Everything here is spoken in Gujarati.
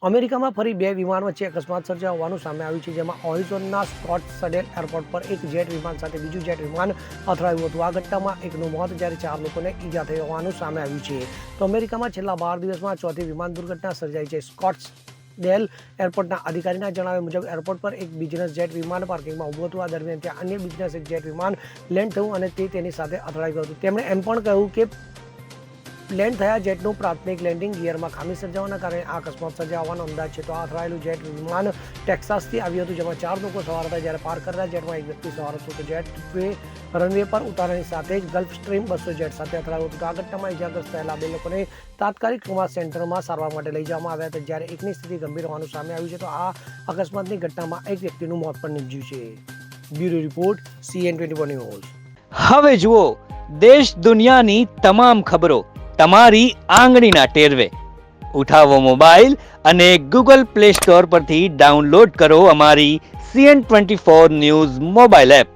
અમેરિકામાં ફરી બે વિમાન વચ્ચે અકસ્માત સર્જાયો હોવાનું સામે આવ્યું છે, જેમાં ઓરિઝોનના સ્કોટ્સડેલ એરપોર્ટ પર એક જેટ વિમાન સાથે બીજું જેટ વિમાન અથડાયું હતું. આ ઘટનામાં એકનું મોત જ્યારે 4 લોકોને ઈજા થઈ હોવાનું સામે આવ્યું છે. તો અમેરિકામાં છેલ્લા 12 દિવસમાં ચોથી વિમાન દુર્ઘટના સર્જાઈ છે. સ્કોટ્સડેલ એરપોર્ટના અધિકારીના જણાવ્યા મુજબ એરપોર્ટ પર એક બિઝનેસ જેટ વિમાન પાર્કિંગમાં ઊભું હતું. આ દરમિયાન ત્યાં અન્ય બિઝનેસ એક જેટ વિમાન લેન્ડ થયું અને તે તેની સાથે અથડાઈ ગયું હતું. તેમણે એમ પણ કહ્યું કે લેન્ડ થયા જેટનું પ્રાથમિક લેન્ડિંગ ગિયરમાં ખામી સર્જાવાના કારણે આ અકસ્માત સર્જાયો હોવાનો અંદાજ છે. તો આ અથડાયેલું જેટ વિમાન ટેક્સાસથી આવ્યું હતું, જેમાં 4 લોકો સવાર હતા. જ્યારે પાર્ક કરેલા જેટમાં એક વ્યક્તિ સવાર હતો. તો જેટ રનવે પર ઉતારવાની સાથે જ ગલ્ફ સ્ટ્રીમ 200 જેટ સાથે અથડાયું હતું. તો આ ઘટનામાં ઇજાગ્રસ્ત થયેલા 2 લોકોને તાત્કાલિક ટ્રોમા સેન્ટરમાં સારવાર માટે લઈ જવામાં આવ્યા હતા, જ્યારે એકની સ્થિતિ ગંભીર હોવાનું સામે આવ્યું છે. તો આ અકસ્માતની ઘટનામાં એક વ્યક્તિનું મોત પણ નીપજ્યું છે. Bureau report CN24 news. હવે જુઓ દેશ દુનિયાની તમામ ખબરો તમારી આંગળીના ટેરવે. ઉઠાવો મોબાઈલ અને Google Play Store પરથી ડાઉનલોડ કરો અમારી CN24 ન્યૂઝ મોબાઈલ એપ.